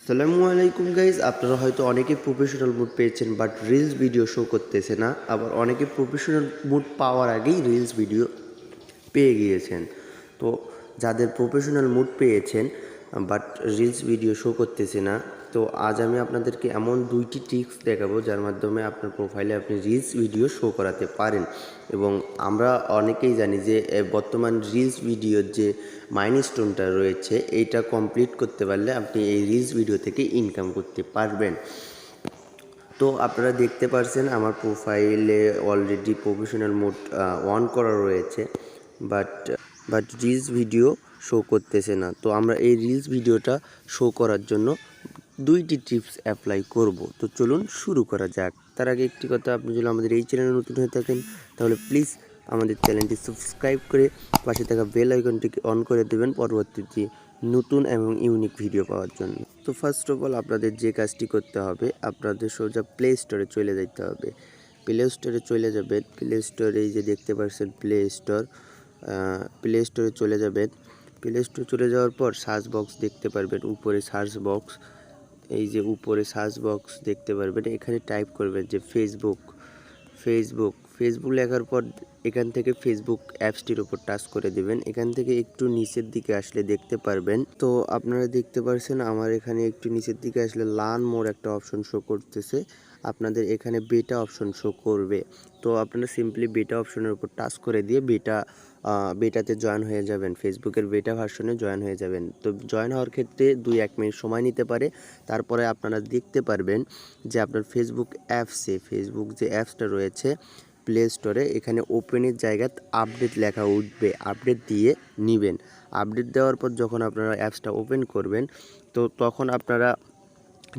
আসসালামু আলাইকুম গাইজ, আপনারা হয়তো অনেকে প্রফেশনাল মুড পেয়েছেন বাট রিলস ভিডিও শো করতেছে না। আবার অনেকে প্রফেশনাল মুড পাওয়ার আগেই রিলস ভিডিও পেয়ে গিয়েছেন। তো যাদের প্রফেশনাল মুড পেয়েছেন বাট রিলস ভিডিও শো করতেছে না, তো আজ আমি আপনাদেরকে এমন দুইটি টিপস দেখাবো যার মাধ্যমে আপনার প্রোফাইলে আপনি রিলস ভিডিও শো করাতে পারেন। এবং আমরা অনেকেই জানি যে বর্তমান রিলস ভিডিওর যে মাইলস্টোনটা রয়েছে এইটা কমপ্লিট করতে পারলে আপনি এই রিলস ভিডিও থেকে ইনকাম করতে পারবেন। তো আপনারা দেখতে পারছেন আমার প্রোফাইলে অলরেডি প্রফেশনাল মোড অন করা রয়েছে, বাট রিলস ভিডিও শো করতেছে না। তো আমরা এই রিলস ভিডিওটা শো করার জন্য দুইটি টিপস অ্যাপ্লাই করব। তো চলুন শুরু করা যাক। তার আগে একটি কথা, আপনি যদি আমাদের এই চ্যানেলে নতুন হয়ে থাকেন তাহলে প্লিজ আমাদের চ্যানেলটি সাবস্ক্রাইব করে পাশে থাকা বেল আইকনটিকে অন করে দেবেন পরবর্তীতে নতুন এবং ইউনিক ভিডিও পাওয়ার জন্য। তো ফার্স্ট অফ অল আপনাদের যে কাজটি করতে হবে, আপনাদের সোজা প্লে স্টোরে চলে যেতে হবে। প্লে স্টোরে চলে যাবেন, প্লে স্টোরে এই যে দেখতে পাচ্ছেন প্লে স্টোরে চলে যাবেন। প্লে স্টোরে চলে যাওয়ার পর সার্চ বক্স দেখতে পারবেন, উপরে সার্চ বক্স, এই যে উপরে সার্চ বক্স দেখতে পারবেন, এখানে টাইপ করবেন যে ফেসবুক লেখার পর এখান থেকে ফেসবুক অ্যাপসটির উপর টাচ করে দেবেন। এখান থেকে একটু নিচের দিকে আসলে দেখতে পারবেন, তো আপনারা দেখতে পাচ্ছেন আমার এখানে একটু নিচের দিকে আসলে লার্ন মোর একটা অপশন শো করতেছে। আপনাদের এখানে বেটা অপশন শো করবে। তো আপনারা সিম্পলি বেটা অপশনের উপর টাচ করে দিয়ে বেটাতে জয়েন হয়ে যাবেন, ফেসবুকের বেটা ভার্সনে জয়েন হয়ে যাবেন। তো জয়েন হওয়ার ক্ষেত্রে 2-1 মিনিট সময় নিতে পারে। তারপরে আপনারা দেখতে পারবেন যে আপনার ফেসবুক যে অ্যাপসটা রয়েছে প্লে স্টোরে, এখানে ওপেনের জায়গায় আপডেট লেখা উঠবে, আপডেট দিয়ে নেবেন। আপডেট দেওয়ার পর যখন আপনারা অ্যাপসটা ওপেন করবেন, তো তখন আপনারা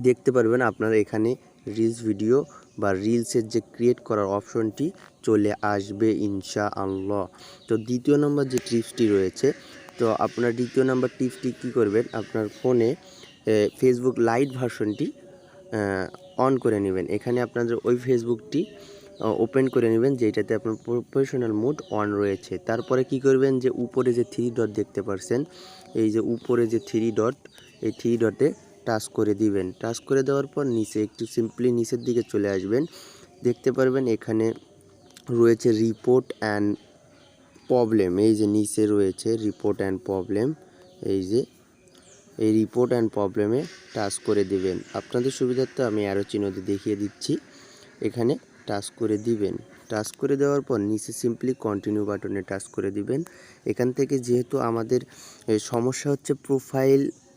দেখতে পারবেন আপনারা এখানে রিলস ভিডিও বা রিলসের যে ক্রিয়েট করার অপশনটি চলে আসবে ইনশাআল্লাহ। তো দ্বিতীয় নম্বর যে টিপসটি রয়েছে, তো আপনার দ্বিতীয় নম্বর টিপসটি কী করবেন, আপনার ফোনে ফেসবুক লাইট ভার্সনটি অন করে নেবেন। এখানে আপনাদের ওই ফেসবুকটি ওপেন করে নেবেন যেটাতে আপনার প্রফেশনাল মোড অন রয়েছে। তারপরে কি করবেন, যে উপরে যে 3 ডট দেখতে পাচ্ছেন, এই যে উপরে যে 3 ডট, এই 3 ডটে টাচ করে দিবেন। টাচ করে দেওয়ার পর নিচে একটু সিম্পলি নিচের দিকে চলে আসবেন। দেখতে পারবেন এখানে রয়েছে রিপোর্ট অ্যান্ড প্রবলেম, এই যে নিচে রয়েছে রিপোর্ট অ্যান্ড প্রবলেম, এই রিপোর্ট অ্যান্ড প্রবলেমে টাচ করে দিবেন। আপনাদের সুবিধার্থে আমি অ্যারো চিহ্ন দিয়ে দেখিয়ে দিচ্ছি, এখানে টাচ করে দিবেন। টাচ করে দেওয়ার পর নিচে সিম্পলি কন্টিনিউ বাটনে টাচ করে দিবেন। এখান থেকে যেহেতু আমাদের সমস্যা হচ্ছে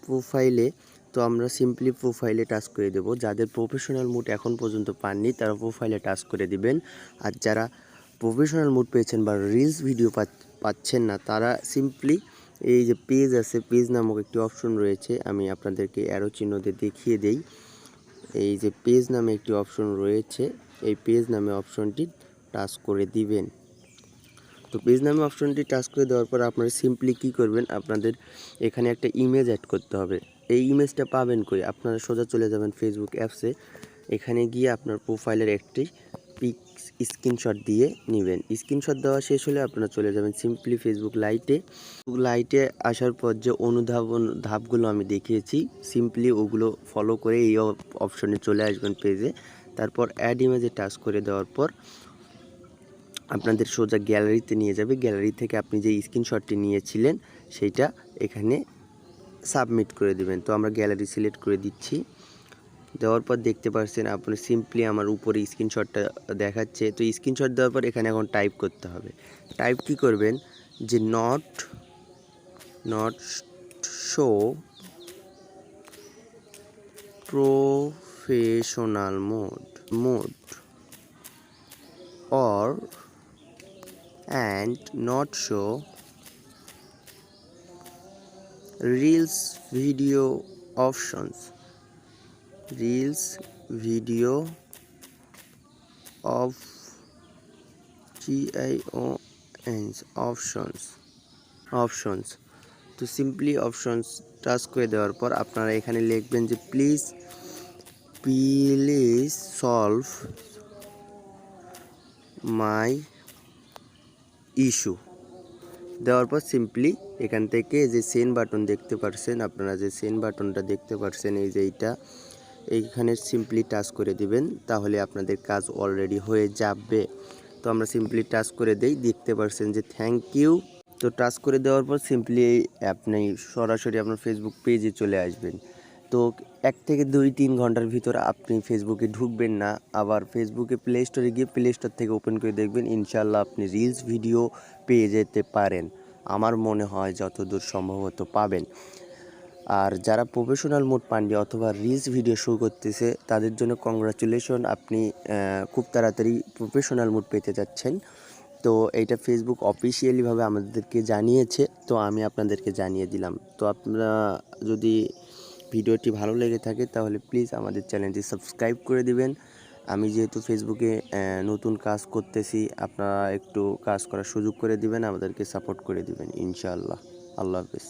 প্রোফাইলে, তো আমরা সিম্পলি প্রোফাইলে টাচ করে দেব। যাদের প্রফেশনাল মুড এখন পর্যন্ত পাননি তারা প্রোফাইলে টাচ করে দিবেন। আর যারা প্রফেশনাল মুড পেয়েছেন বা রিলস ভিডিও পাচ্ছেন না, তারা সিম্পলি এই যে পেজ আছে, পেজ নামক একটি অপশন রয়েছে, আমি আপনাদেরকে অ্যারো চিহ্ন দিয়ে দেখিয়ে দেই। এই যে পেজ নামে একটি অপশন রয়েছে, এই পেজ নামে অপশনটি টাচ করে দিবেন। তো পেজ নামে অপশনটি টাচ করে দেওয়ার পর আপনারা সিম্পলি কী করবেন, আপনাদের এখানে একটা ইমেজ অ্যাড করতে হবে। এই ইমেজটা পাবেন কই, আপনারা সোজা চলে যাবেন ফেসবুক অ্যাপসে, এখানে গিয়ে আপনার প্রোফাইলের একটি পিক স্ক্রিনশট দিয়ে নেবেন। স্ক্রিনশট দেওয়া শেষ হলে আপনারা চলে যাবেন সিম্পলি ফেসবুক লাইটে আসার পর যে ধাপগুলো আমি দেখিয়েছি, সিম্পলি ওগুলো ফলো করে এই অপশনে চলে আসবেন পেজে। তারপর অ্যাড ইমেজে টাচ করে দেওয়ার পর আপনাদের সোজা গ্যালারিতে নিয়ে যাবে। গ্যালারি থেকে আপনি যে স্ক্রিনশটটি নিয়েছিলেন সেইটা এখানে সাবমিট করে দেবেন। তো আমরা গ্যালারি সিলেক্ট করে দিচ্ছি। দেওয়ার পর দেখতে পাচ্ছেন আপনি সিম্পলি আমার উপরে স্ক্রিনশটটা দেখাচ্ছে। তো স্ক্রিনশট দেওয়ার পর এখানে এখন টাইপ করতে হবে। টাইপ কি করবেন, যে not show professional mode or and not show reels video options of options। তো সিম্পলি অপশনস টাচ করে দেওয়ার পর আপনারা এখানে লিখবেন যে প্লিজ সলভ মাই ইস্যু। দেওয়ার পর সিম্পলি এখান থেকে যে সেন্ড বাটন দেখতে পাচ্ছেন, আপনারা যে সেন্ড বাটনটা দেখতে পাচ্ছেন এই যে এইখানে সিম্পলি টাচ করে দিবেন, তাহলে আপনাদের কাজ অলরেডি হয়ে যাবে। তো আমরা সিম্পলি টাচ করে দেই, দেখতে পাচ্ছেন যে থ্যাংক ইউ। তো টাচ করে দেওয়ার পর সিম্পলি আপনি সরাসরি আপনার ফেসবুক পেজে চলে আসবেন। তো 1 থেকে 2-3 ঘন্টার ভিতর আপনি ফেসবুকে ঢুকবেন না, আবার ফেসবুকে প্লে স্টোরে গিয়ে প্লে স্টোর থেকে ওপেন করে দেখবেন, ইনশাল্লাহ আপনি রিলস ভিডিও পেয়ে যেতে পারেন। আমার মনে হয় যতদূর সম্ভবত পাবেন। আর যারা প্রফেশনাল মোড পাননি অথবা রিলস ভিডিও শো করতেছে তাদের জন্য কংগ্রাচুলেশন, আপনি খুব তাড়াতাড়ি প্রফেশনাল মোড পেতে যাচ্ছেন। তো এইটা ফেসবুক অফিসিয়ালিভাবে আমাদেরকে জানিয়েছে, তো আমি আপনাদেরকে জানিয়ে দিলাম। তো আপনারা যদি ভিডিওটি ভালো লেগে থাকে তাহলে প্লিজ আমাদের চ্যানেলটি সাবস্ক্রাইব করে দিবেন। আমি যেহেতু ফেসবুকে নতুন কাজ করতেছি, আপনারা একটু কাজ করার সুযোগ করে দিবেন, আমাদেরকে সাপোর্ট করে দিবেন ইনশাআল্লাহ। আল্লাহ হাফেজ।